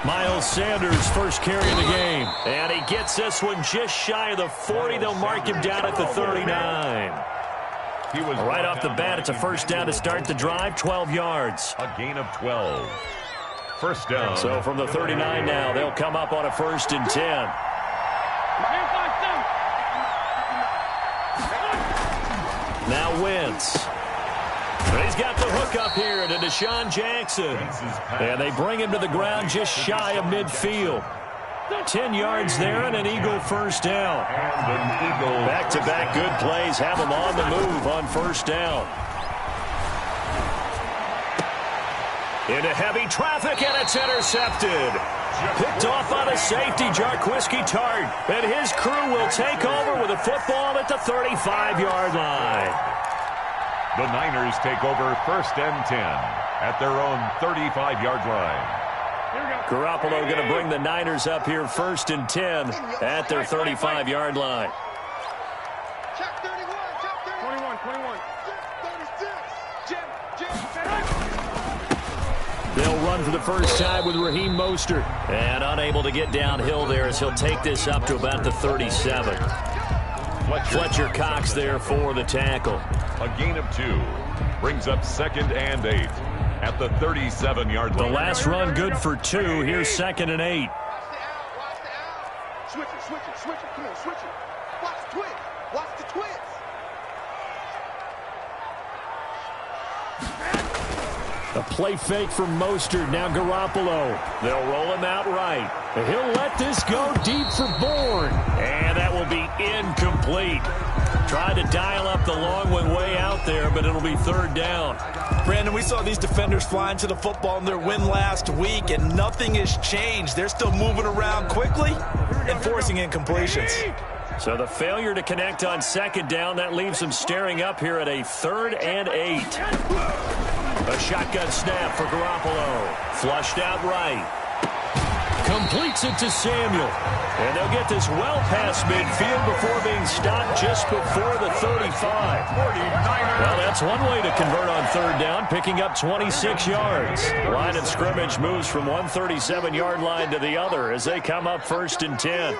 Miles Sanders first carry of the game. And he gets this one just shy of the 40. They'll mark him down at the 39. Right off the bat, it's a first down to start the drive, 12 yards. A gain of 12. First down. So from the 39 now, they'll come up on a 1st and 10. Now Wentz. He's got the hook up here to Deshaun Jackson. And they bring him to the ground just shy of midfield. 10 yards there and an Eagle first down. Back-to-back good plays have him on the move on first down. Into heavy traffic, and it's intercepted. Picked off by the safety, Jarquiski Tart. And his crew will take over with a football at the 35-yard line. The Niners take over 1st and 10 at their own 35-yard line. Garoppolo going to bring the Niners up here 1st and 10 at their 35-yard line. Check 31, check 21. 36. They'll run for the first time with Raheem Mostert. And unable to get downhill there as he'll take this up to about the 37. Fletcher Cox there for the tackle. A gain of 2. Brings up 2nd and 8 at the 37-yard line. The last run good for 2. Here's 2nd and 8. Watch the out. Switch it. Come on, switch it. Watch the twist. Watch the twist. A play fake from Mostert. Now Garoppolo. They'll roll him out right. And he'll let this go deep for Bourne. And that will be incomplete. Tried to dial up the long one way out there, but it'll be 3rd down. Brandon, we saw these defenders flying to the football in their win last week, and nothing has changed. They're still moving around quickly and forcing incompletions. So the failure to connect on 2nd down, that leaves them staring up here at a 3rd and 8. A shotgun snap for Garoppolo. Flushed out right. Completes it to Samuel. And they'll get this well past midfield before being stopped just before the 35. Well, that's one way to convert on 3rd down, picking up 26 yards. Line of scrimmage moves from one 37-yard line to the other as they come up 1st and 10.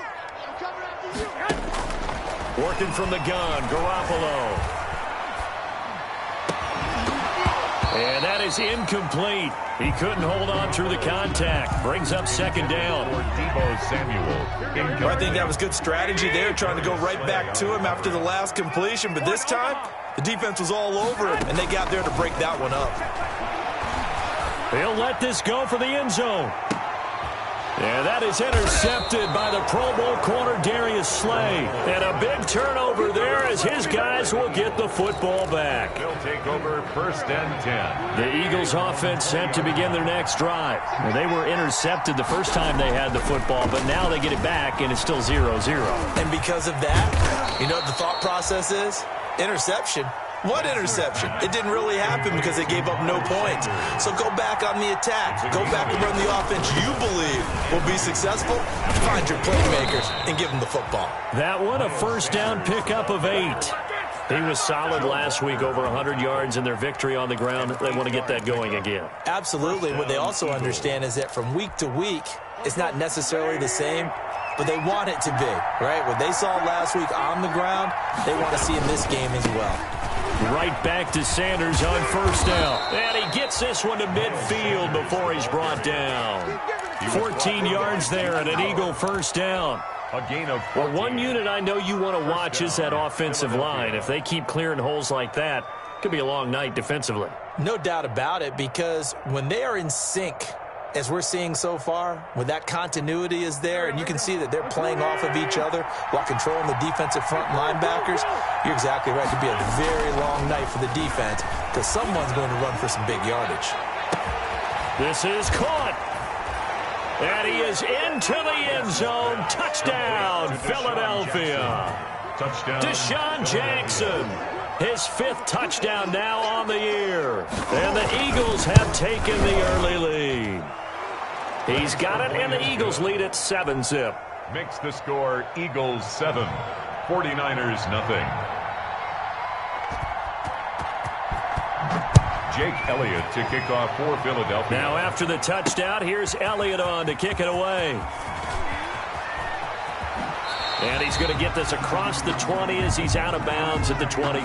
Working from the gun, Garoppolo. And that is incomplete. He couldn't hold on through the contact. Brings up 2nd down. I think that was good strategy there, trying to go right back to him after the last completion. But this time, the defense was all over him, and they got there to break that one up. He'll let this go for the end zone. And that is intercepted by the Pro Bowl corner Darius Slay. And a big turnover there as his guys will get the football back. They'll take over 1st and 10. The Eagles offense set to begin their next drive. Well, they were intercepted the first time they had the football, but now they get it back and it's still 0-0. And because of that, you know what the thought process is? Interception. What interception? It didn't really happen because they gave up no points. So go back on the attack. Go back and run the offense you believe will be successful. Find your playmakers and give them the football. That one, a first down pickup of 8. He was solid last week, over 100 yards in their victory on the ground. They want to get that going again. Absolutely. What they also understand is that from week to week, it's not necessarily the same, but they want it to be, right? What they saw last week on the ground, they want to see in this game as well. Right back to Sanders on first down. And he gets this one to midfield before he's brought down. 14 yards there and an Eagle first down. A gain of 14. Well, one unit I know you want to watch is that offensive line. If they keep clearing holes like that, it could be a long night defensively. No doubt about it, because when they are in sync, as we're seeing so far, when that continuity is there and you can see that they're playing off of each other while controlling the defensive front linebackers, you're exactly right. It could be a very long night for the defense because someone's going to run for some big yardage. This is caught. And he is into the end zone. Touchdown, Philadelphia. Touchdown. Deshaun Jackson. His 5th touchdown now on the year. And the Eagles have taken the early lead. He's got it, and the Eagles lead at 7-zip. Makes the score Eagles 7, 49ers nothing. Jake Elliott to kick off for Philadelphia. Now after the touchdown, here's Elliott on to kick it away. And he's going to get this across the 20 as he's out of bounds at the 23.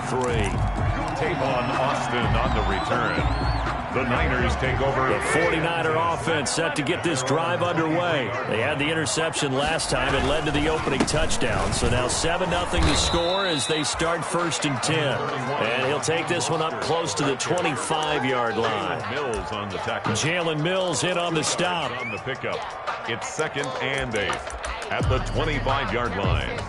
Tavon Austin on the return. The Niners take over. The 49er offense set to get this drive underway. They had the interception last time. It led to the opening touchdown. So now 7-0 to score as they start 1st and 10. And he'll take this one up close to the 25-yard line. Mills on the tackle. Jalen Mills in on the stop. On the pickup. It's 2nd and 8 at the 25-yard line.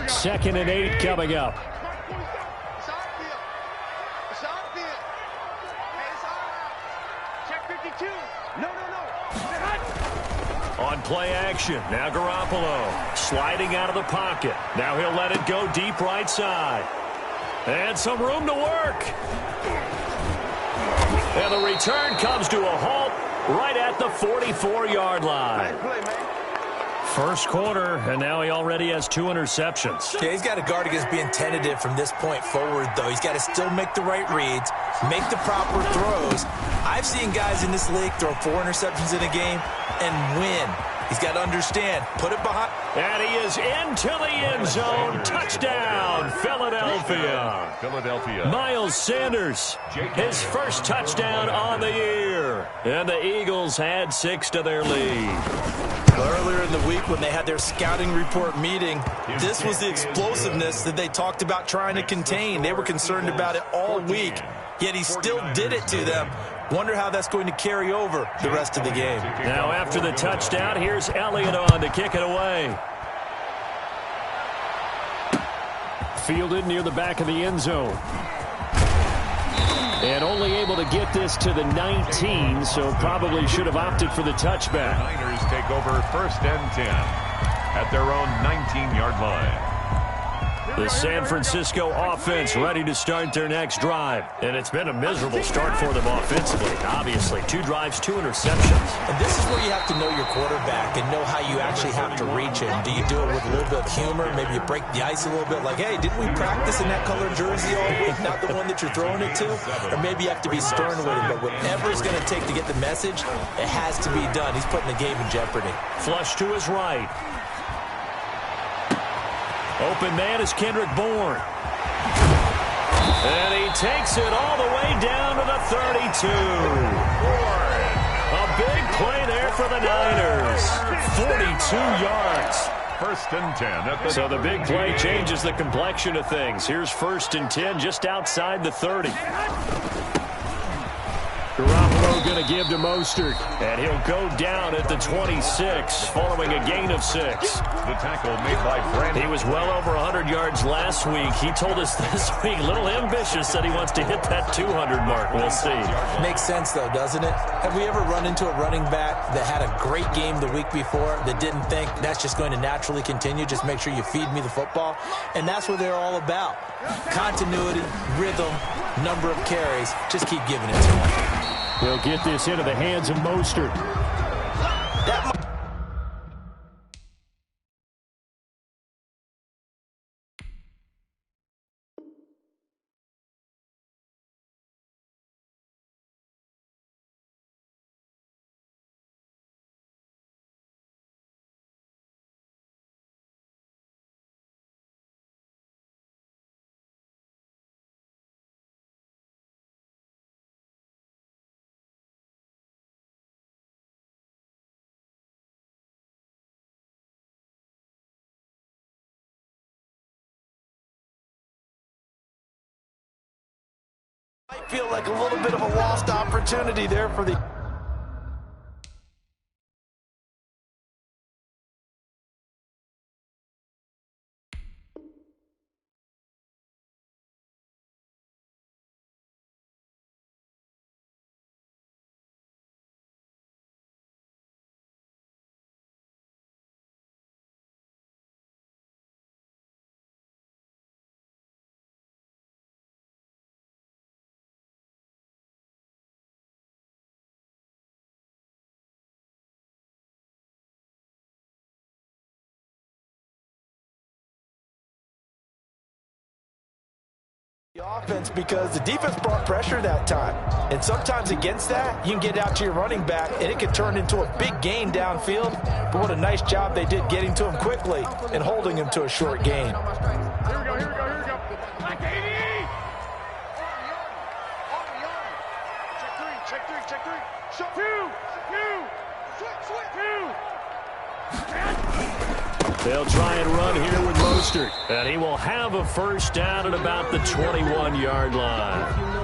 2nd and 8 coming up. On play action, now Garoppolo sliding out of the pocket. Now he'll let it go deep right side. And some room to work. And the return comes to a halt right at the 44-yard line. First quarter, and now he already has 2 interceptions. Yeah, he's got to guard against being tentative from this point forward, though. He's got to still make the right reads, make the proper throws. I've seen guys in this league throw 4 interceptions in a game and win. He's got to understand, put it behind. And he is into the end zone. Touchdown, Philadelphia. Philadelphia. Miles Sanders, his first touchdown on the year. And the Eagles had 6 to their lead. Earlier in the week when they had their scouting report meeting, this was the explosiveness that they talked about trying to contain. They were concerned about it all week, yet he still did it to them. Wonder how that's going to carry over the rest of the game. Now after the touchdown, here's Elliott on to kick it away. Fielded near the back of the end zone. And only able to get this to the 19, so probably should have opted for the touchback. The Niners take over 1st and 10 at their own 19-yard line. The San Francisco offense ready to start their next drive. And it's been a miserable start for them offensively. Obviously, 2 drives, 2 interceptions. And this is where you have to know your quarterback and know how you actually have to reach him. Do you do it with a little bit of humor? Maybe you break the ice a little bit like, hey, didn't we practice in that colored jersey all week? Not the one that you're throwing it to? Or maybe you have to be stern with him. But whatever it's going to take to get the message, it has to be done. He's putting the game in jeopardy. Flush to his right. Open man is Kendrick Bourne. And he takes it all the way down to the 32. A big play there for the Niners. 42 yards. 1st and 10 at the So the big play changes the complexion of things. Here's 1st and 10 just outside the 30. Garoppolo going to give to Mostert, and he'll go down at the 26 following a gain of 6. The tackle made by Brandon. He was well over 100 yards last week. He told us this week, a little ambitious, that he wants to hit that 200 mark. We'll see. Makes sense, though, doesn't it? Have we ever run into a running back that had a great game the week before that didn't think that's just going to naturally continue? Just make sure you feed me the football. And that's what they're all about. Continuity, rhythm, number of carries. Just keep giving it to them. He'll get this into the hands of Mostert. That might feel like a little bit of a lost opportunity there for the Offense because the defense brought pressure that time. And sometimes against that, you can get out to your running back, and it can turn into a big gain downfield. But what a nice job they did getting to him quickly and holding him to a short gain. Here we go, here we go, here we go. Like 80! Check three. Shut They'll try and run here with Mostert. And he will have a first down at about the 21-yard line.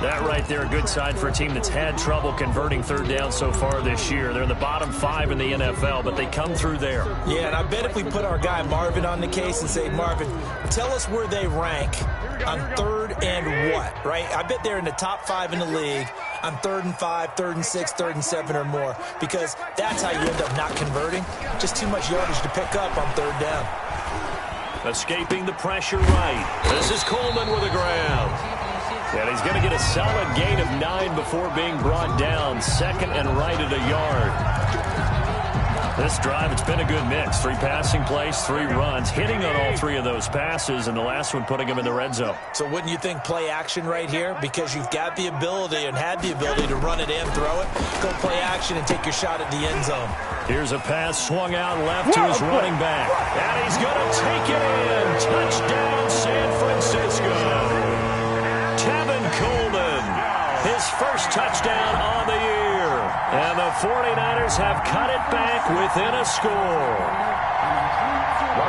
That right there, a good sign for a team that's had trouble converting third down so far this year. They're in the bottom 5 in the NFL, but they come through there. Yeah, and I bet if we put our guy Marvin on the case and say, Marvin, tell us where they rank on third and what, right? I bet they're in the top 5 in the league on 3rd and 5, 3rd and 6, 3rd and 7 or more, because that's how you end up not converting. Just too much yardage to pick up on third down. Escaping the pressure right. This is Coleman with a grab. And he's going to get a solid gain of 9 before being brought down. 2nd and right at a yard. This drive, it's been a good mix. 3 passing plays, 3 runs, hitting on all 3 of those passes, and the last one putting him in the red zone. So wouldn't you think play action right here? Because you've got the ability and had the ability to run it and throw it. Go play action and take your shot at the end zone. Here's a pass swung out left to his running back. And he's going to take it in. Touchdown, San Francisco. Tevin Coleman, his first touchdown on the year. And the 49ers have cut it back within a score.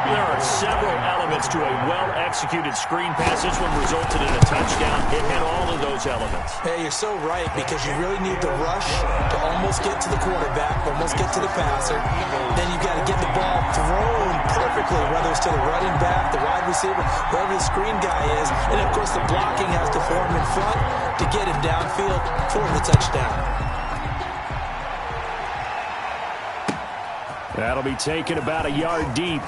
There are several elements to a well-executed screen pass. This one resulted in a touchdown. It had all of those elements. Hey, you're so right, because you really need the rush to almost get to the quarterback, almost get to the passer. Then you've got to get the ball thrown perfectly, whether it's to the running back, the wide receiver, whoever the screen guy is. And, of course, the blocking has to form in front to get him downfield for the touchdown. That'll be taken about a yard deep.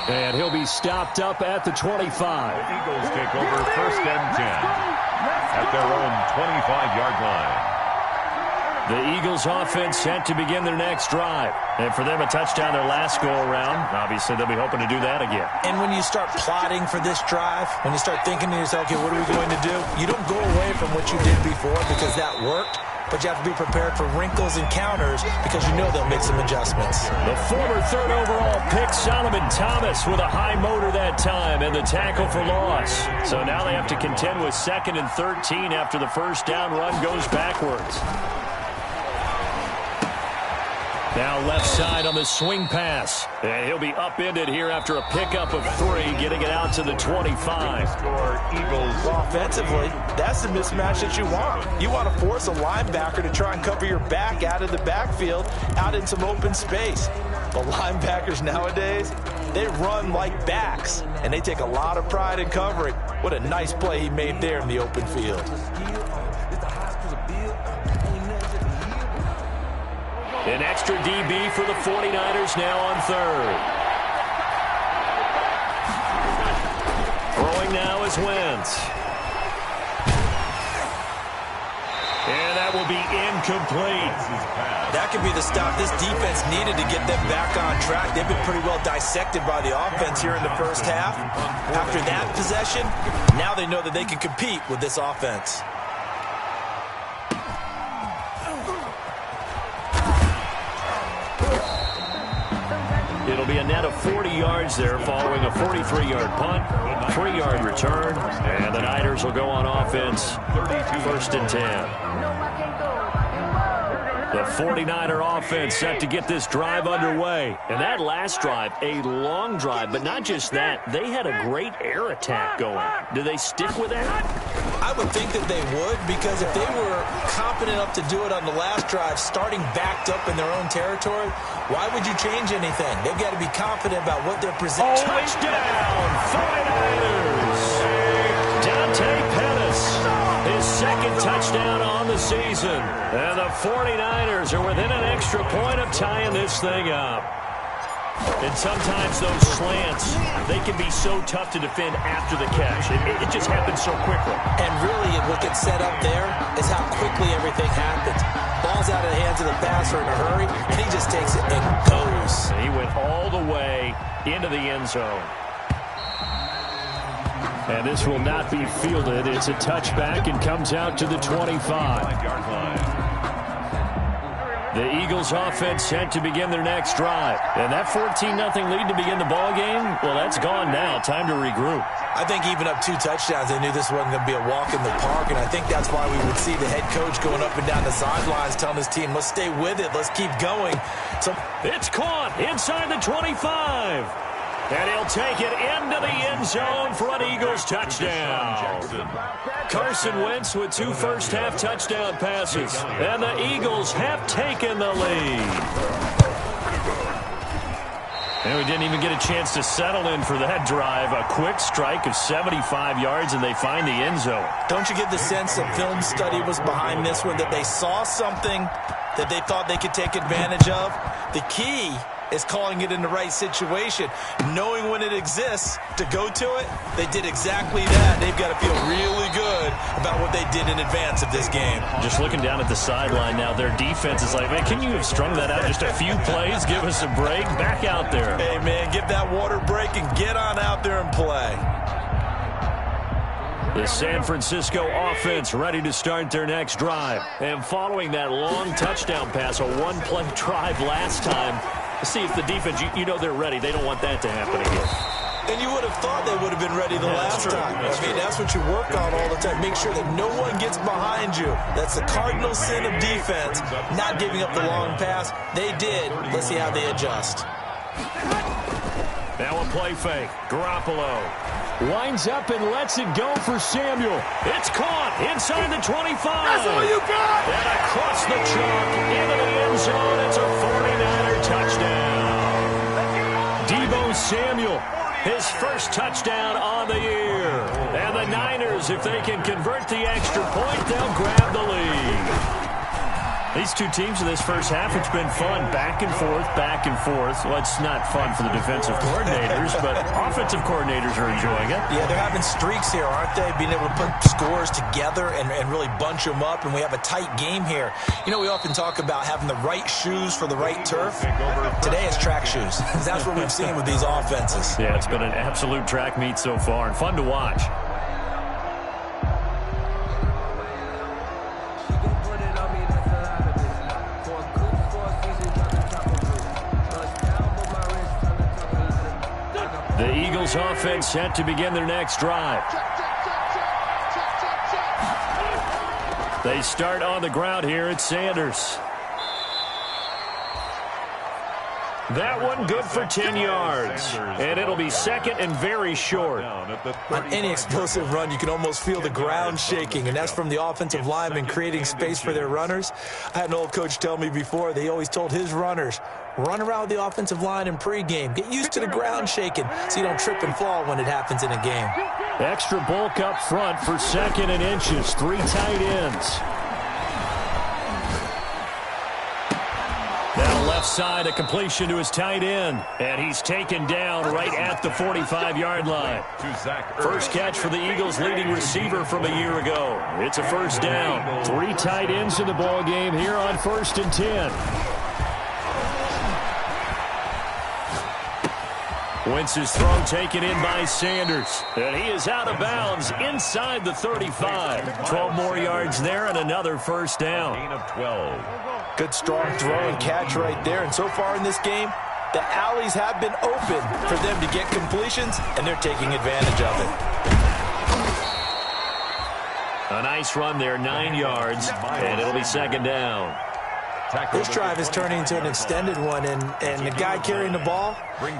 And he'll be stopped up at the 25. The Eagles take over 1st and 10 at their own 25-yard line. The Eagles offense set to begin their next drive. And for them, a touchdown their last go-around. Obviously, they'll be hoping to do that again. And when you start plotting for this drive, when you start thinking to yourself, okay, what are we going to do? You don't go away from what you did before because that worked. But you have to be prepared for wrinkles and counters because you know they'll make some adjustments. The former 3rd overall pick, Solomon Thomas, with a high motor that time and the tackle for loss. So now they have to contend with 2nd and 13 after the first down run goes backwards. Now left side on the swing pass. And he'll be upended here after a pickup of 3, getting it out to the 25. Eagles. Offensively, that's the mismatch that you want. You want to force a linebacker to try and cover your back out of the backfield, out in some open space. The linebackers nowadays, they run like backs, and they take a lot of pride in covering. What a nice play he made there in the open field. An extra DB for the 49ers now on 3rd. Throwing now is Wentz. And that will be incomplete. That could be the stop this defense needed to get them back on track. They've been pretty well dissected by the offense here in the first half. After that possession, now they know that they can compete with this offense. It'll be a net of 40 yards there following a 43-yard punt, 3-yard return, and the Niners will go on offense 1st and 10. The 49er offense set to get this drive underway. And that last drive, a long drive, but not just that. They had a great air attack going. Do they stick with that? I would think that they would, because if they were competent enough to do it on the last drive, starting backed up in their own territory, why would you change anything? They've got to be confident about what they're presenting. Touchdown, 49ers! Dante Pettis, his 2nd touchdown on the season. And the 49ers are within an extra point of tying this thing up. And sometimes those slants, they can be so tough to defend after the catch. It just happens so quickly. And really, what gets set up there is how quickly everything happens. Ball's out of the hands of the passer in a hurry, and he just takes it and goes. He went all the way into the end zone. And this will not be fielded. It's a touchback and comes out to the 25. The Eagles offense set to begin their next drive. And that 14-0 lead to begin the ball game, well, that's gone now. Time to regroup. I think even up 2 touchdowns, they knew this wasn't going to be a walk in the park, and I think that's why we would see the head coach going up and down the sidelines telling his team, let's stay with it, let's keep going. So it's caught inside the 25. And he'll take it into the end zone for an Eagles touchdown. Carson Wentz with 2 first-half touchdown passes. And the Eagles have taken the lead. And we didn't even get a chance to settle in for that drive. A quick strike of 75 yards, and they find the end zone. Don't you get the sense that film study was behind this one, that they saw something that they thought they could take advantage of? The key is calling it in the right situation, knowing when it exists to go to it. They did exactly that. They've got to feel really good about what they did in advance of this game. Just looking down at the sideline now, their defense is like, man, can you have strung that out just a few plays? Give us a break. Back out there. Hey, man, give that water break and get on out there and play. The San Francisco offense ready to start their next drive. And following that long touchdown pass, a one-play drive last time, see if the defense, you know they're ready. They don't want that to happen again. And you would have thought they would have been ready the last time. That's what you work on all the time. Make sure that no one gets behind you. That's the cardinal sin of defense, not giving up the long pass. They did. Let's see how they adjust. Now a play fake. Garoppolo winds up and lets it go for Samuel. It's caught inside the 25. That's all you got. And across the chalk into the end zone. It's a 49er touchdown. Deebo Samuel, his first touchdown on the year. And the Niners, if they can convert the extra point, they'll grab the lead. These two teams in this first half, it's been fun. Back and forth, back and forth. Well, it's not fun for the defensive coordinators, but offensive coordinators are enjoying it. Yeah, they're having streaks here, aren't they? Being able to put scores together and really bunch them up, and we have a tight game here. You know, we often talk about having the right shoes for the right turf. Today it's track shoes. That's what we've seen with these offenses. Yeah, it's been an absolute track meet so far, and fun to watch. The Eagles offense set to begin their next drive. They start on the ground here at Sanders. That one good for 10 yards. And it'll be second and very short. On any explosive run, you can almost feel the ground shaking, and that's from the offensive linemen creating space for their runners. I had an old coach tell me before, they always told his runners, run around the offensive line in pregame. Get used to the ground shaking so you don't trip and fall when it happens in a game. Extra bulk up front for second and inches. 3 tight ends. Now left side, a completion to his tight end. And he's taken down right at the 45-yard line. First catch for the Eagles' leading receiver from a year ago. It's a first down. 3 tight ends in the ball game here on 1st and 10. Wentz's throw taken in by Sanders. And he is out of bounds inside the 35. 12 more yards there and another first down. Gain of 12. Good strong throw and catch right there. And so far in this game, the alleys have been open for them to get completions, and they're taking advantage of it. A nice run there, 9 yards, and it'll be second down. This drive is turning into an extended one, and the guy carrying the ball,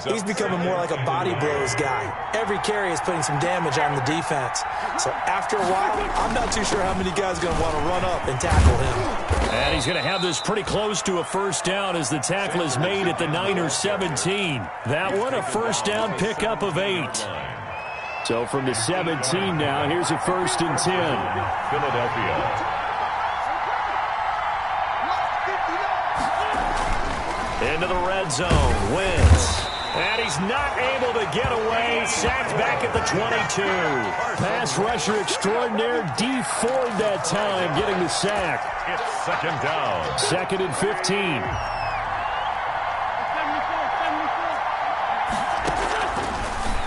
he's becoming more like a body blows guy. Every carry is putting some damage on the defense. So after a while, I'm not too sure how many guys are going to want to run up and tackle him. And he's going to have this pretty close to a first down as the tackle is made at the Niners 17. That one, a first down pickup of 8. So from the 17 now, here's a 1st and 10. Philadelphia. Into the red zone, Wentz. And he's not able to get away. Sacked back at the 22. Pass rusher extraordinaire, D Ford that time, getting the sack. It's second down. 2nd and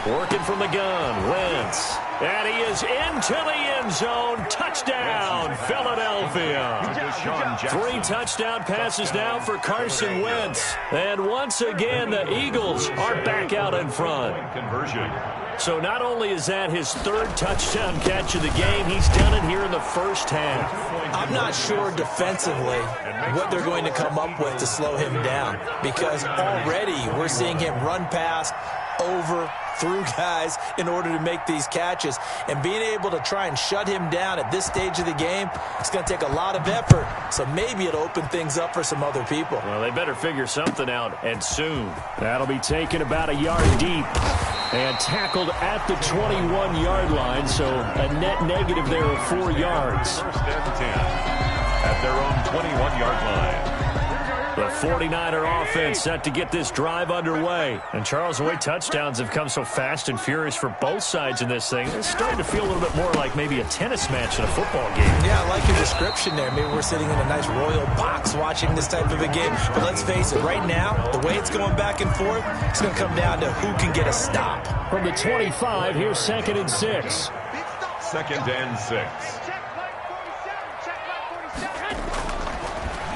15. Working from the gun, Wentz. And he is into the end zone. Touchdown, Philadelphia. 3 touchdown passes now for Carson Wentz. And once again, the Eagles are back out in front. Conversion. So not only is that his 3rd touchdown catch of the game, he's done it here in the first half. I'm not sure defensively what they're going to come up with to slow him down, because already we're seeing him run past, over, through guys in order to make these catches. And being able to try and shut him down at this stage of the game, it's going to take a lot of effort. So maybe it'll open things up for some other people. Well, they better figure something out, and soon. That'll be taken about a yard deep and tackled at the 21-yard line. So a net negative there of 4 yards. 1st and 10 at their own 21-yard line. The 49er offense set to get this drive underway. And, Charles, the way touchdowns have come so fast and furious for both sides in this thing, it's starting to feel a little bit more like maybe a tennis match in a football game. Yeah, I like your description there. Maybe we're sitting in a nice royal box watching this type of a game. But let's face it, right now, the way it's going back and forth, it's going to come down to who can get a stop. From the 25, here's 2nd and 6. 2nd and 6.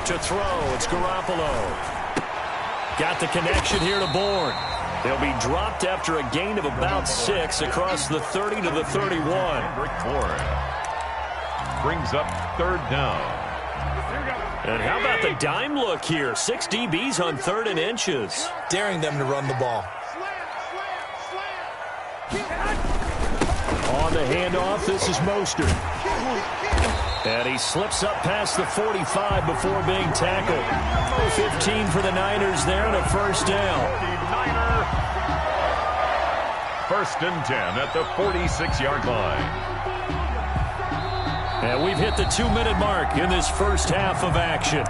To throw, it's Garoppolo. Got the connection here to Bourne. They'll be dropped after a gain of about 6 across the 30 to the 31. Bourne brings up 3rd down. And how about the dime look here? 6 DBs on 3rd and inches. Daring them to run the ball. On the handoff, this is Mostert. And he slips up past the 45 before being tackled. 15 for the Niners there and a 1st down. 1st and 10 at the 46-yard line. And we've hit the 2-minute mark in this first half of action.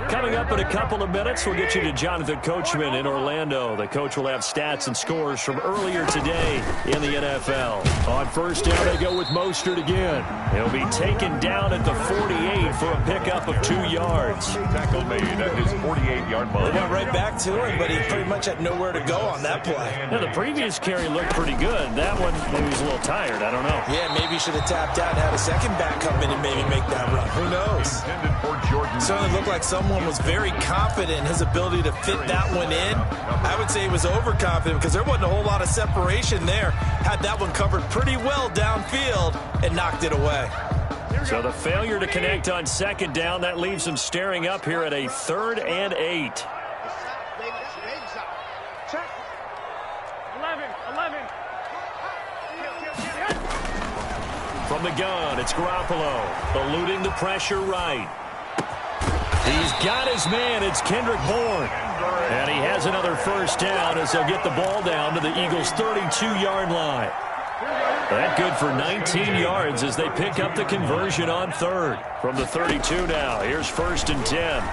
Coming up in a couple of minutes, we'll get you to Jonathan Coachman in Orlando. The coach will have stats and scores from earlier today in the NFL. On 1st down, they go with Mostert again. He'll be taken down at the 48 for a pickup of 2 yards. Tackle made at his 48-yard line. They went right back to him, but he pretty much had nowhere to go on that play. Now, the previous carry looked pretty good. That one, maybe he was a little tired. I don't know. Yeah, maybe he should have tapped out and had a second back come in and maybe make that run. Who knows? Intended for Jordan. Certainly looked like someone was very confident in his ability to fit that one in. I would say he was overconfident because there wasn't a whole lot of separation there. Had that one covered pretty well downfield and knocked it away. So the failure to connect on 2nd down, that leaves him staring up here at a 3rd and 8. 11. From the gun, it's Garoppolo, eluding the pressure right. He's got his man. It's Kendrick Bourne. And he has another 1st down as they'll get the ball down to the Eagles' 32-yard line. That good for 19 yards as they pick up the conversion on 3rd. From the 32 now, here's 1st and 10.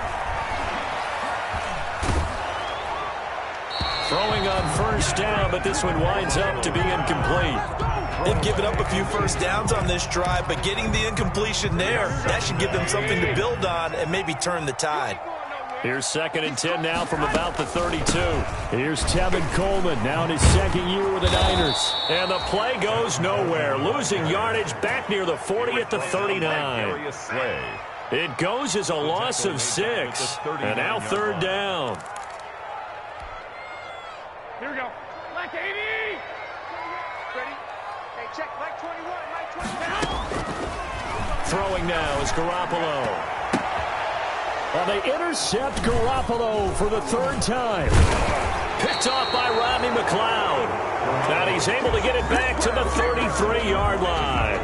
Throwing on 1st down, but this one winds up to be incomplete. They've given up a few 1st downs on this drive, but getting the incompletion there, that should give them something to build on and maybe turn the tide. Here's 2nd and 10 now from about the 32. Here's Tevin Coleman now in his 2nd year with the Niners. And the play goes nowhere. Losing yardage back near the 40 at the 39. It goes as a loss of 6. And now 3rd down. Here we go. Black 80. Ready? Hey, check. Black 21. Black 21. Throwing now is Garoppolo. Well, they intercept Garoppolo for the 3rd time. Picked off by Rodney McLeod. And he's able to get it back to the 33-yard line.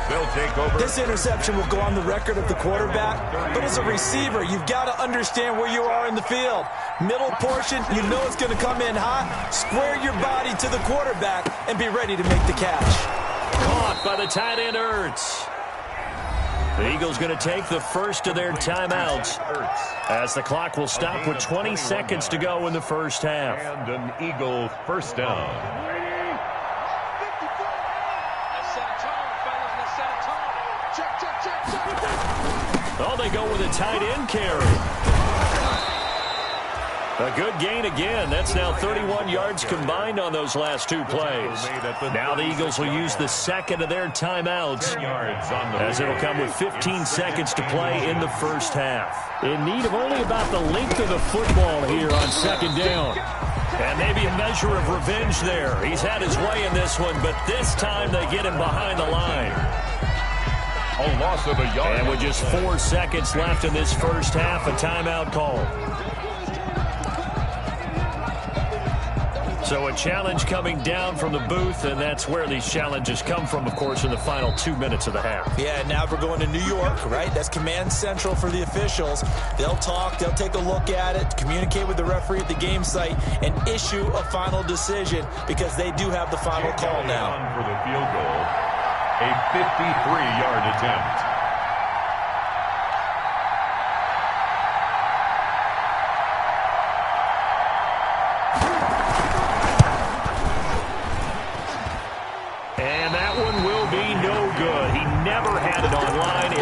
They'll take over. This interception will go on the record of the quarterback, but as a receiver, you've got to understand where you are in the field. Middle portion, you know it's going to come in hot. Square your body to the quarterback and be ready to make the catch. Caught by the tight end, Ertz. The Eagles going to take the first of their timeouts as the clock will stop with 20 seconds to go in the first half. And an Eagle 1st down. Oh, they go with a tight end carry. A good gain again. That's now 31 yards combined on those last two plays. Now the Eagles will use the second of their timeouts, as it'll come with 15 seconds to play in the first half. In need of only about the length of the football here on second down. And maybe a measure of revenge there. He's had his way in this one, but this time they get him behind the line. A loss of a yard. And with just 4 seconds left in this first half, a timeout call. So a challenge coming down from the booth, and that's where these challenges come from, of course, in the final 2 minutes of the half. Yeah, now we're going to New York, right? That's command central for the officials. They'll talk, they'll take a look at it, communicate with the referee at the game site, and issue a final decision because they do have the final call now. For the field goal, a 53-yard attempt.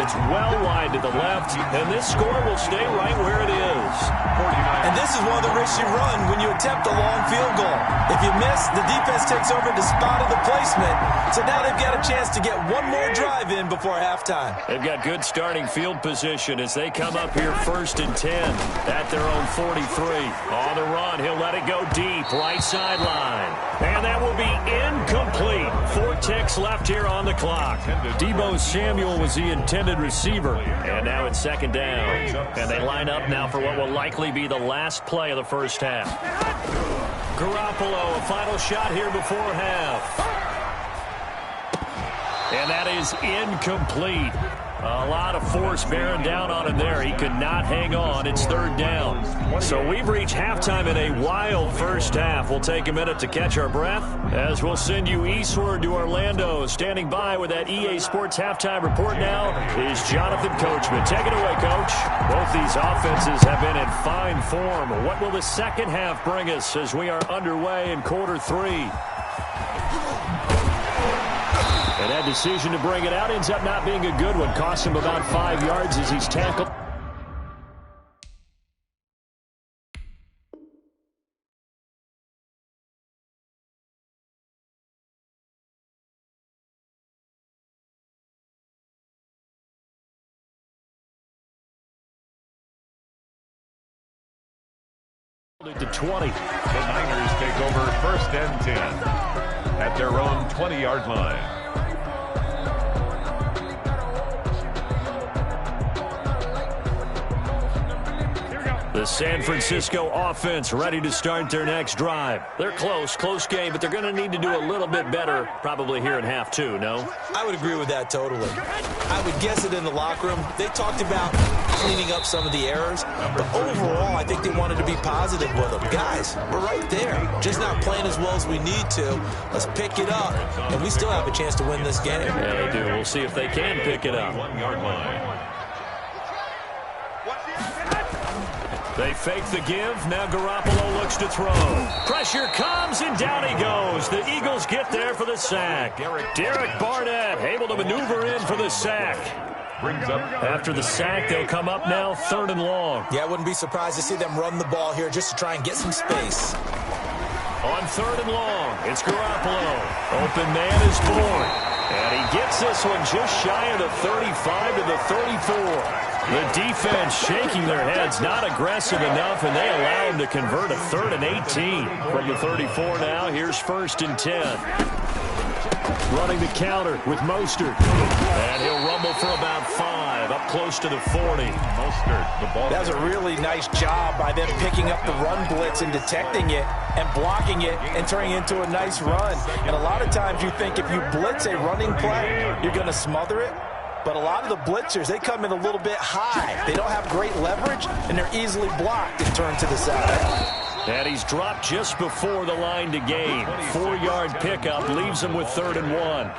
It's well wide to the left, and this score will stay right where it is. And this is one of the risks you run when you attempt a long field goal. If you miss, the defense takes over the spot of the placement. So now they've got a chance to get one more drive in before halftime. They've got good starting field position as they come up here 1st and 10 at their own 43. On the run, he'll let it go deep, right sideline. And that will be incomplete. 4 ticks left here on the clock. Deebo Samuel was the intended receiver. And now it's 2nd down. And they line up now for what will likely be the last play of the first half. Garoppolo, a final shot here before half. And that is incomplete. A lot of force bearing down on him there. He could not hang on. It's 3rd down. So we've reached halftime in a wild first half. We'll take a minute to catch our breath as we'll send you eastward to Orlando. Standing by with that EA Sports halftime report now is Jonathan Coachman. Take it away, Coach. Both these offenses have been in fine form. What will the second half bring us as we are underway in quarter 3? And that decision to bring it out ends up not being a good one. Cost him about 5 yards as he's tackled. To 20. The Niners take over 1st and 10 at their own 20-yard line. The San Francisco offense ready to start their next drive. They're close game, but they're going to need to do a little bit better probably here in half 2, no? I would agree with that totally. I would guess it in the locker room. They talked about cleaning up some of the errors, but overall, I think they wanted to be positive with them. Guys, we're right there. Just not playing as well as we need to. Let's pick it up, and we still have a chance to win this game. Yeah, they do. We'll see if they can pick it up. 1-yard line. They fake the give. Now Garoppolo looks to throw. Pressure comes, and down he goes. The Eagles get there for the sack. Derek Barnett able to maneuver in for the sack. After the sack, they'll come up now 3rd and long. Yeah, I wouldn't be surprised to see them run the ball here just to try and get some space. On 3rd and long, it's Garoppolo. Open man is born. And he gets this one just shy of the 35 to the 34. The defense shaking their heads, not aggressive enough, and they allow him to convert a 3rd and 18. From the 34 now, here's 1st and 10. Running the counter with Mostert. And he'll rumble for about 5, up close to the 40. Mostert, the ball. That was a really nice job by them picking up the run blitz and detecting it and blocking it and turning it into a nice run. And a lot of times you think if you blitz a running play, you're going to smother it. But a lot of the blitzers, they come in a little bit high. They don't have great leverage, and they're easily blocked and turned to the side. And he's dropped just before the line to gain. 4-yard pickup leaves him with 3rd and 1.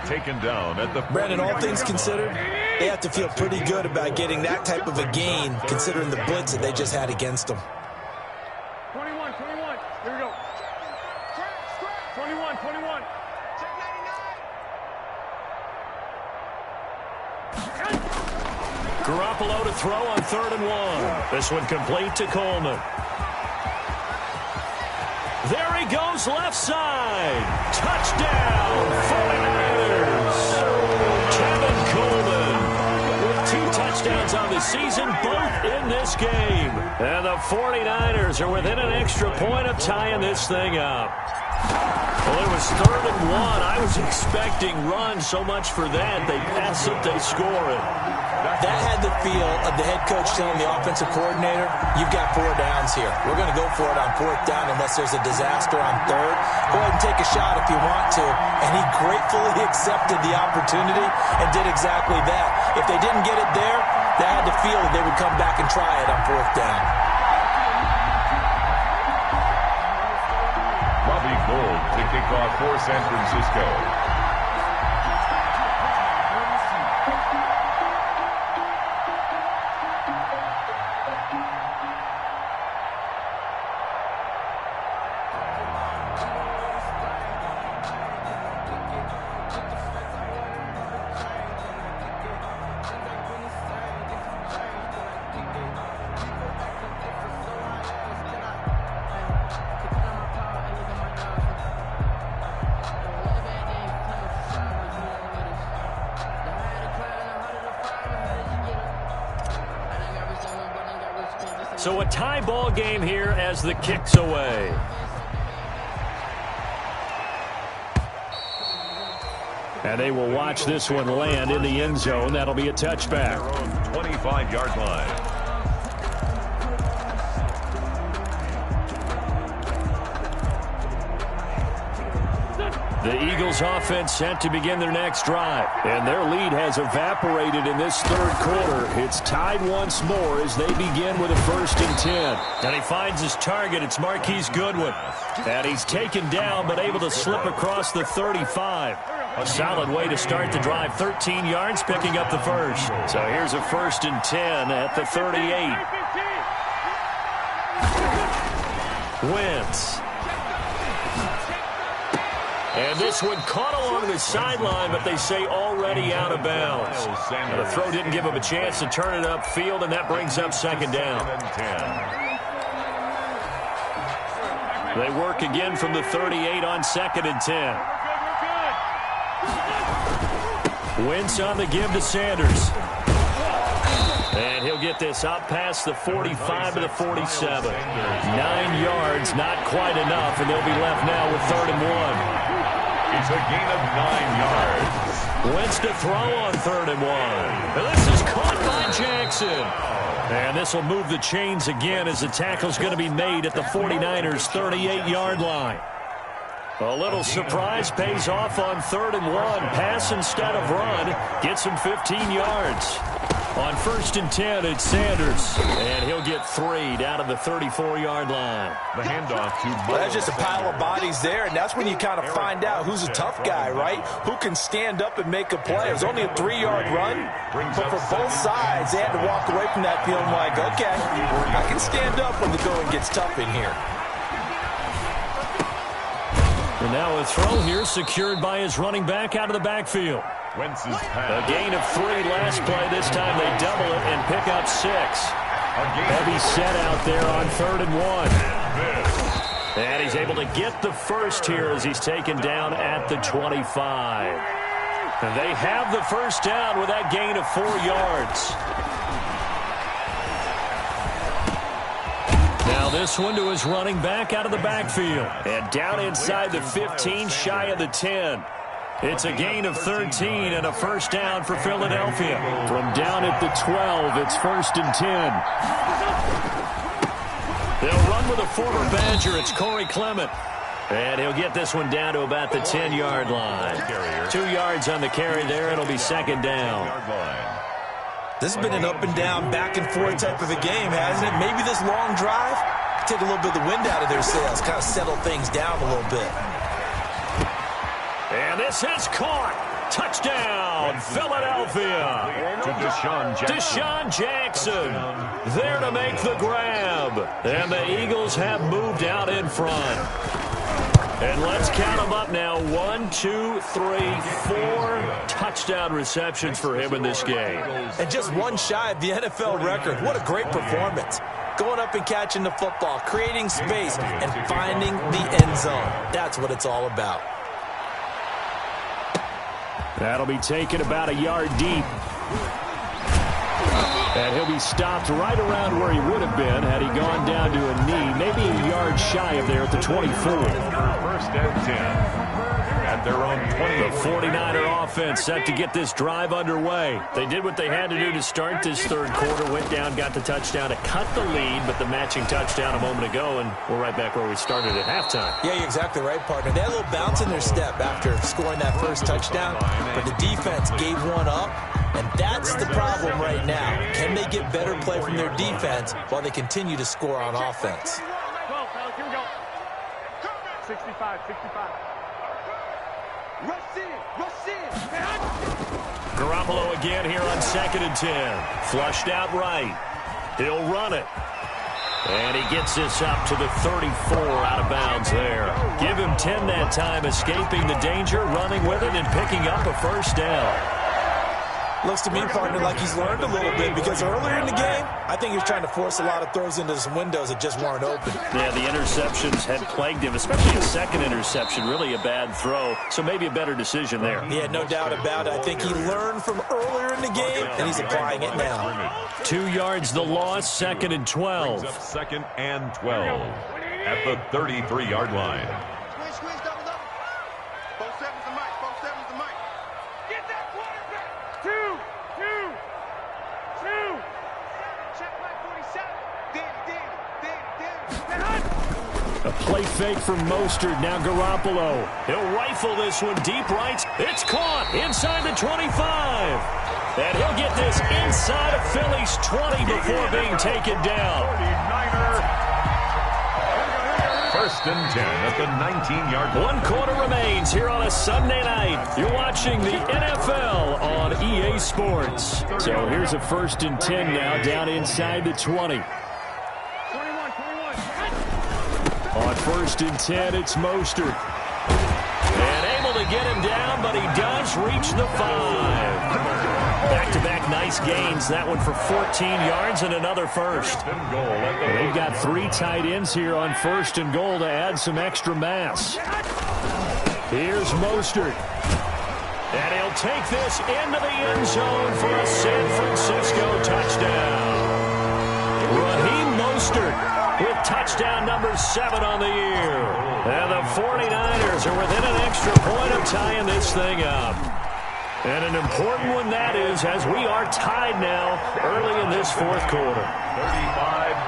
Taken down at the... Brandon, all things considered, they have to feel pretty good about getting that type of a gain, considering the blitz that they just had against them. 21. Here we go. 21. Garoppolo to throw on 3rd and 1. This one complete to Coleman. goes left side. Touchdown, 49ers. Kevin Coleman with 2 touchdowns on the season, both in this game. And the 49ers are within an extra point of tying this thing up. Well, it was 3rd and 1. I was expecting runs, so much for that. They pass it, they score it. That had the feel of the head coach telling the offensive coordinator, you've got 4 downs here. We're going to go for it on 4th down unless there's a disaster on 3rd. Go ahead and take a shot if you want to. And he gratefully accepted the opportunity and did exactly that. If they didn't get it there, they had the feel that they would come back and try it on 4th down. Gold to kick off for San Francisco. So a tie ball game here as the kick's away. And they will watch this one land in the end zone. That'll be a touchback. 25-yard line. The Eagles offense set to begin their next drive. And their lead has evaporated in this 3rd quarter. It's tied once more as they begin with a 1st and 10. And he finds his target. It's Marquise Goodwin. And he's taken down but able to slip across the 35. A solid way to start the drive. 13 yards, picking up the 1st. So here's a 1st and 10 at the 38. Wentz. And this one caught along the sideline, but they say already out of bounds. And the throw didn't give him a chance to turn it upfield, and that brings up 2nd down. They work again from the 38 on 2nd and 10. Wentz on the give to Sanders. And he'll get this out past the 45 to the 47. 9 yards, not quite enough, and they'll be left now with 3rd and 1. It's a gain of 9 yards. Wentz to throw on 3rd and 1. And this is caught by Jackson. And this will move the chains again as the tackle's going to be made at the 49ers' 38-yard line. A little surprise pays off on 3rd and 1. Pass instead of run. Gets him 15 yards. On 1st and 10, it's Sanders. And he'll get 3 down to the 34-yard line. The handoff to Well, that's just a pile of bodies there, and that's when you kind of find out who's a tough guy, right? Who can stand up and make a play. It was only a 3-yard run, but for both sides, they had to walk away from that feeling like, okay, I can stand up when the going gets tough in here. And now a throw here secured by his running back out of the backfield. Wentz's pass. A gain of 3 last play. This time they double it and pick up 6. Heavy set out there on 3rd and 1. And he's able to get the 1st here as he's taken down at the 25. And they have the 1st down with that gain of 4 yards. Now this one to his running back out of the backfield. And down inside the 15, shy of the 10. It's a gain of 13 and a 1st down for Philadelphia. From down at the 12, it's 1st and 10. They'll run with a former Badger. It's Corey Clement. And he'll get this one down to about the 10-yard line. 2 yards on the carry there. It'll be 2nd down. This has been an up and down, back and forth type of a game, hasn't it? Maybe this long drive take a little bit of the wind out of their sails, kind of settle things down a little bit. And this is caught. Touchdown, Philadelphia. To Deshaun Jackson there to make the grab. And the Eagles have moved out in front. And let's count them up now. 1, 2, 3, 4 touchdown receptions for him in this game. And just one shy of the NFL record. What a great performance. going up and catching the football, creating space, and finding the end zone. That's what it's all about. That'll be taken about a yard deep. And he'll be stopped right around where he would have been had he gone down to a knee, maybe a yard shy of there at the 24. First and 10. At their own 20. The 49er offense set to get this drive underway. They did what they had to do to start this third quarter, went down, got the touchdown to cut the lead, but the matching touchdown a moment ago, and we're right back where we started at halftime. Yeah, you're exactly right, partner. They had a little bounce in their step after scoring that first touchdown, but the defense gave one up, and that's the problem right now. Can they get better play from their defense while they continue to score on offense? 65. Rush in. Garoppolo again here on 2nd and 10. Flushed out right. He'll run it. And he gets this up to the 34 out of bounds there. Give him 10 that time, escaping the danger, running with it, and picking up a first down. Looks to me, partner, like he's learned a little bit because earlier in the game, I think he was trying to force a lot of throws into some windows that just weren't open. Yeah, the interceptions had plagued him, especially his second interception, really a bad throw, so maybe a better decision there. Yeah, no doubt about it. I think he learned from earlier in the game, and he's applying it now. 2 yards the loss, 2nd and 12. Brings up 2nd and 12 at the 33-yard line. Squeeze, double. 4-7's the mic. Get that quarterback. 2. Check my 47. A play fake from Mostert. Now Garoppolo. He'll rifle this one deep right. It's caught inside the 25. And he'll get this inside of Philly's 20 before being taken down. 49er. First and 10 at the 19-yard line. 1 quarter remains here on a Sunday night. You're watching the NFL on EA Sports. So here's a 1st and 10 now down inside the 20. 21. On 1st and 10, it's Mostert. And able to get him down, but he does reach the 5. Back-to-back nice gains. That one for 14 yards and another first. They've got 3 tight ends here on 1st and goal to add some extra mass. Here's Mostert. And he'll take this into the end zone for a San Francisco touchdown. Raheem Mostert with touchdown number 7 on the year. And the 49ers are within an extra point of tying this thing up. And an important one that is, as we are tied now early in this fourth quarter.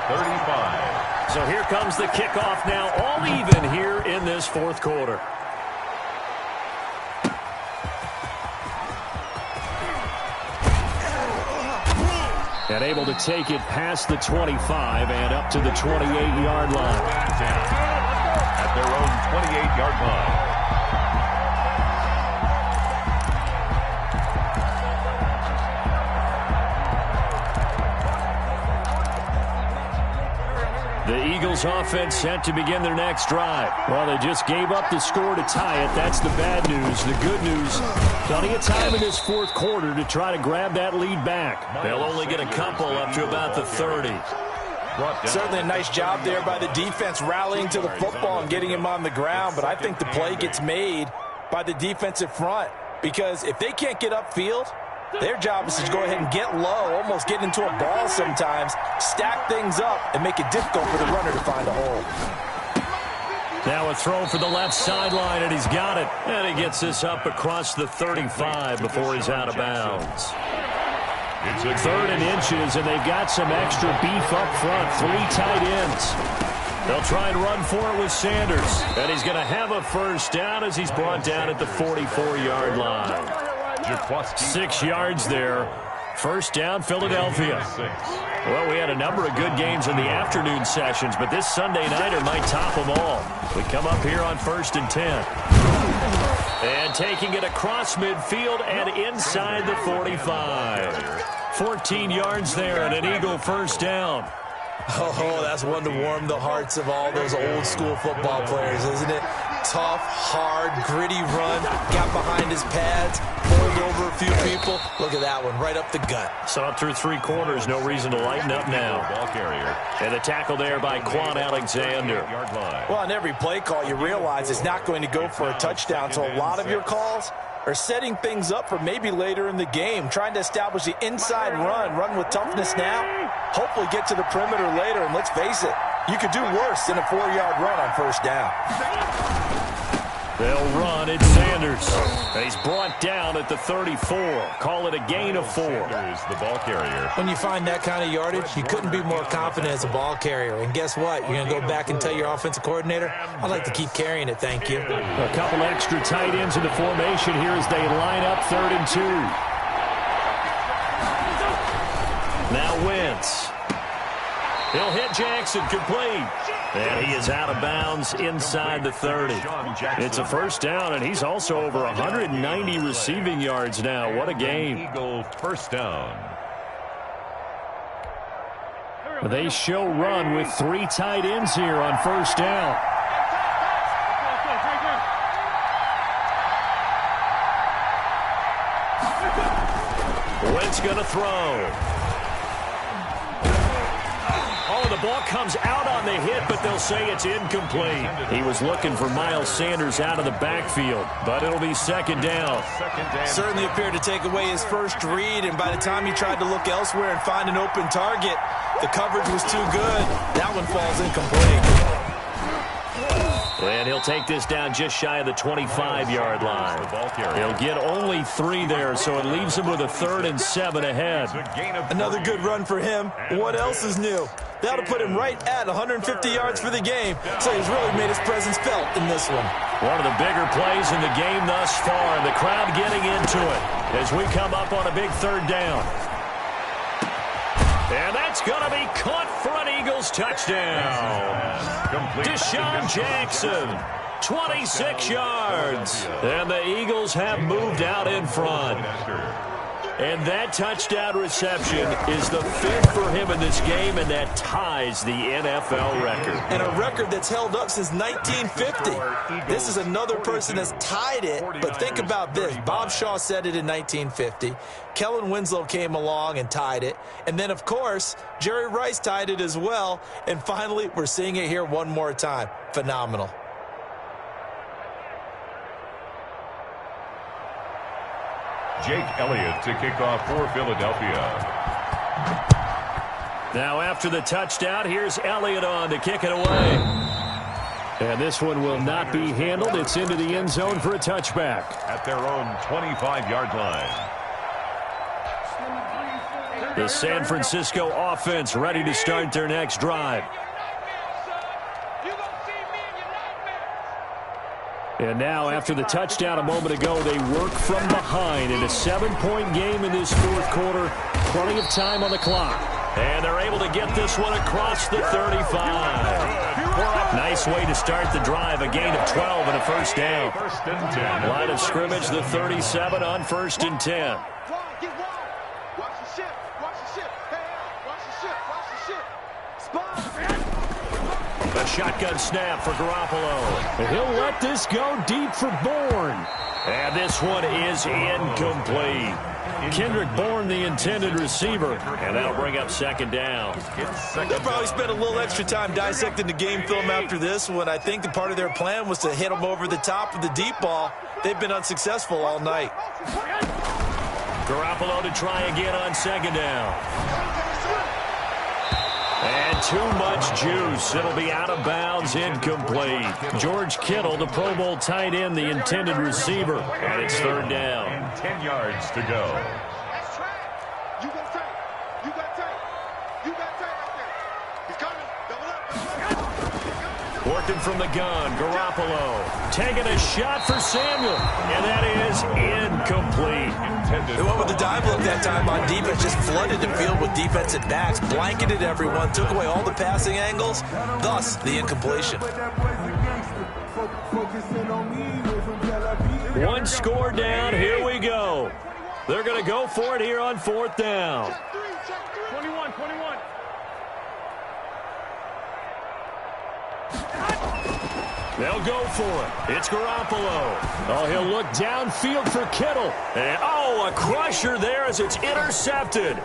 35-35. So here comes the kickoff now, all even here in this fourth quarter. And able to take it past the 25 and up to the 28-yard line. At their own 28-yard line. The Eagles offense set to begin their next drive. Well, they just gave up the score to tie it. That's the bad news. The good news, plenty of time in this fourth quarter to try to grab that lead back. They'll only get a couple up to about the 30. Certainly a nice job there by the defense rallying to the football and getting him on the ground, but I think the play gets made by the defensive front because if they can't get upfield, their job is to go ahead and get low, almost get into a ball sometimes, stack things up, and make it difficult for the runner to find a hole. Now a throw for the left sideline, and he's got it. And he gets this up across the 35 before he's out of bounds. It's a 3rd and inches, and they've got some extra beef up front. 3 tight ends. They'll try and run for it with Sanders. And he's going to have a first down as he's brought down at the 44-yard line. 6 yards there. First down, Philadelphia. Well, we had a number of good games in the afternoon sessions, but this Sunday nighter might top them all. We come up here on 1st and 10. And taking it across midfield and inside the 45. 14 yards there and an Eagle first down. Oh, that's one to warm the hearts of all those old school football players, isn't it? Tough, hard, gritty run, got behind his pads, pulled over few people. Look at that one, right up the gut. So up through 3 quarters, no reason to lighten up now. Ball carrier. And the tackle there by Quan Alexander. Well, on every play call, you realize it's not going to go for a touchdown, so a lot of your calls are setting things up for maybe later in the game, trying to establish the inside run with toughness now, hopefully get to the perimeter later, and let's face it, you could do worse than a 4-yard run on first down. They'll run. It's Sanders. And he's brought down at the 34. Call it a gain of 4. Sanders, the ball carrier. When you find that kind of yardage, you couldn't be more confident as a ball carrier. And guess what? You're going to go back and tell your offensive coordinator, I'd like to keep carrying it, thank you. A couple extra tight ends in the formation here as they line up 3rd and 2. Now Wentz. He'll hit Jackson, complete. And he is out of bounds inside the 30. It's a first down, and he's also over 190 receiving yards now. What a game. Eagle first down. They show run with 3 tight ends here on first down. Wentz going to throw. Oh, the ball comes out on the hit, but they'll say it's incomplete. He was looking for Miles Sanders out of the backfield, but it'll be 2nd down. Certainly appeared to take away his first read, and by the time he tried to look elsewhere and find an open target, the coverage was too good. That one falls incomplete. And he'll take this down just shy of the 25-yard line. He'll get only 3 there, so it leaves him with a 3rd and 7 ahead. Another good run for him. What else is new? That'll put him right at 150 yards for the game, so he's really made his presence felt in this one. One of the bigger plays in the game thus far, and the crowd getting into it as we come up on a big 3rd down. And that's going to be caught for an Eagles touchdown. Deshaun Jackson, 26 yards. And the Eagles have moved out in front. And that touchdown reception is the 5th for him in this game, and that ties the NFL record. And a record that's held up since 1950. This is another person that's tied it, but think about this. Bob Shaw said it in 1950. Kellen Winslow came along and tied it. And then, of course, Jerry Rice tied it as well. And finally, we're seeing it here one more time. Phenomenal. Jake Elliott to kick off for Philadelphia. Now after the touchdown, here's Elliott on to kick it away. And this one will not be handled. It's into the end zone for a touchback. At their own 25-yard line. The San Francisco offense ready to start their next drive. And now, after the touchdown a moment ago, they work from behind in a 7-point game in this 4th quarter. Plenty of time on the clock. And they're able to get this one across the 35. Nice way to start the drive. A gain of 12 and a first down. First and 10. Line of scrimmage, the 37 on 1st and 10. A shotgun snap for Garoppolo. He'll let this go deep for Bourne. And this one is incomplete. Kendrick Bourne, the intended receiver. And that'll bring up 2nd down. They'll probably spend a little extra time dissecting the game film after this one. I think the part of their plan was to hit them over the top of the deep ball. They've been unsuccessful all night. Garoppolo to try again on 2nd down. And too much juice. It'll be out of bounds, incomplete. George Kittle, the Pro Bowl tight end, the intended receiver. And it's 3rd down. And 10 yards to go. That's track. You got tight. You got tight. You got tight right there. He's coming. Double up. Working from the gun, Garoppolo. Taking a shot for Samuel. And that is incomplete. They went with the dive look that time on defense, just flooded the field with defensive backs, blanketed everyone, took away all the passing angles, thus the incompletion. One score down, here we go. They're going to go for it here on 4th down. 21. They'll go for it. It's Garoppolo. Oh, he'll look downfield for Kittle. And, a crusher there as it's intercepted.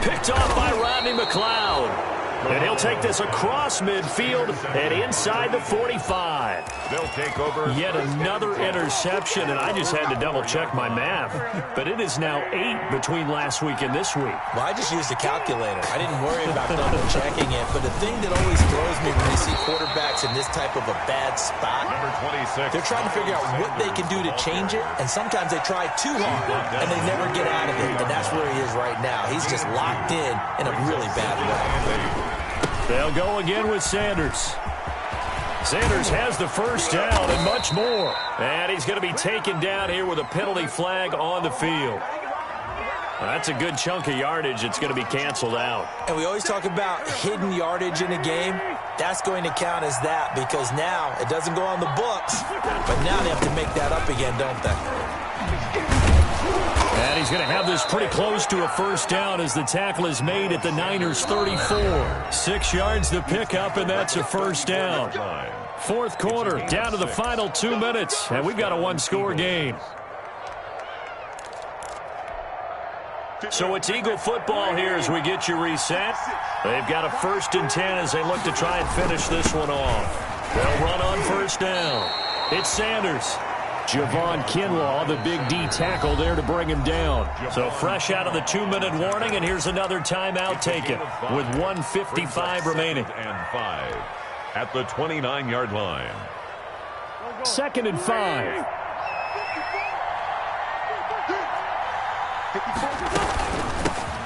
Picked off by Rodney McLeod. And he'll take this across midfield and inside the 45. They'll take over. Yet another interception, and I just had to double-check my math. But it is now 8 between last week and this week. Well, I just used a calculator. I didn't worry about double-checking it. But the thing that always throws me when you see quarterbacks in this type of a bad spot, Number 26. they're trying to figure out what they can do to change it, and sometimes they try too hard, and they never get out of it. And that's where he is right now. He's just locked in a really bad way. They'll go again with Sanders. Sanders has the first down and much more. And he's going to be taken down here with a penalty flag on the field. That's a good chunk of yardage. It's going to be canceled out. And we always talk about hidden yardage in a game. That's going to count as that because now it doesn't go on the books, but now they have to make that up again, don't they? And he's going to have this pretty close to a first down as the tackle is made at the Niners' 34. 6 yards to pick up, and that's a first down. Fourth quarter, down to the final 2 minutes, and we've got a one-score game. So it's Eagle football here as we get you reset. They've got a 1st and 10 as they look to try and finish this one off. They'll run on first down. It's Sanders. Javon Kinlaw, the big D tackle there to bring him down. So fresh out of the 2-minute warning, and here's another timeout taken with 1:55 remaining. And 5 at the 29-yard line. 2nd and 5.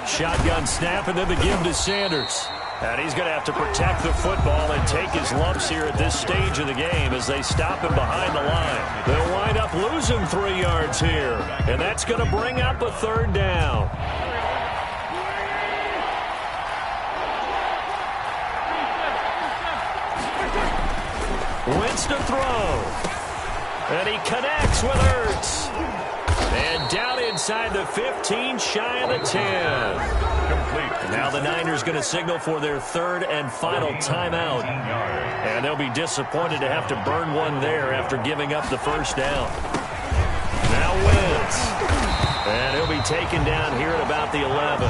Shotgun snap, and then the give to Sanders. And he's going to have to protect the football and take his lumps here at this stage of the game as they stop him behind the line. They'll wind up losing 3 yards here, and that's going to bring up a 3rd down. Wentz to throw. And he connects with Ertz. And down inside the 15, shy of the 10. Complete. Now the Niners going to signal for their 3rd and final timeout. And they'll be disappointed to have to burn one there after giving up the first down. Now Wentz. And he'll be taken down here at about the 11.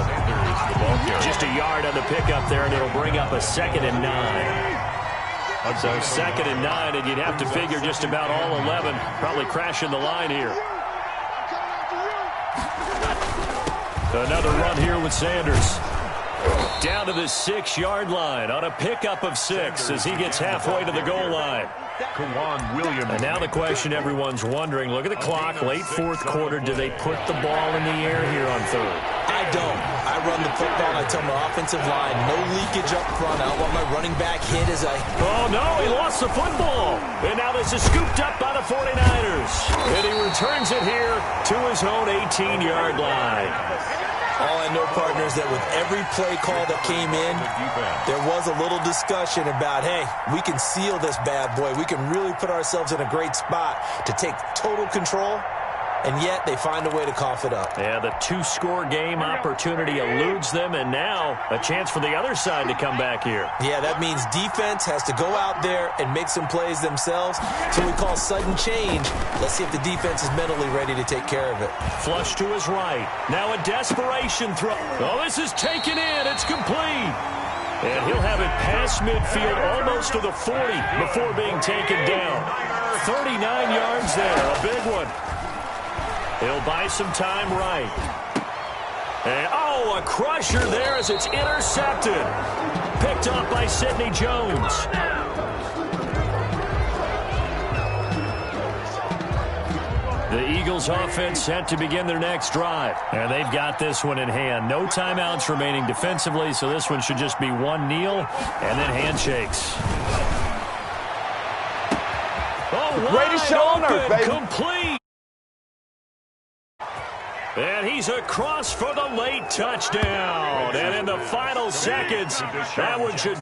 Just a yard on the pickup there, and it'll bring up a 2nd and 9. So 2nd and 9, and you'd have to figure just about all 11 probably crashing the line here. Another run here with Sanders. Down to the 6-yard line on a pickup of 6 as he gets halfway to the goal line. And now the question everyone's wondering, look at the clock, late 4th quarter, do they put the ball in the air here on 3rd? I don't. I run the football, and I tell my offensive line, no leakage up front. I don't want my running back hit as I... Oh, no, he lost the football. And now this is scooped up by the 49ers. And he returns it here to his own 18-yard line. All I know, partners, that with every play call that came in, there was a little discussion about, hey, we can seal this bad boy. We can really put ourselves in a great spot to take total control, and yet they find a way to cough it up. Yeah, the 2-score game opportunity eludes them, and now a chance for the other side to come back here. Yeah, that means defense has to go out there and make some plays themselves. So we call sudden change. Let's see if the defense is mentally ready to take care of it. Flush to his right. Now a desperation throw. Oh, this is taken in. It's complete. And he'll have it past midfield almost to the 40 before being taken down. 39 yards there. A big one. He'll buy some time right. And, a crusher there as it's intercepted. Picked up by Sidney Jones. The Eagles offense set to begin their next drive. And they've got this one in hand. No timeouts remaining defensively, so this one should just be one kneel and then handshakes. Oh, greatest show on earth, baby. Complete. And he's across for the late touchdown. And in the final seconds, that one should...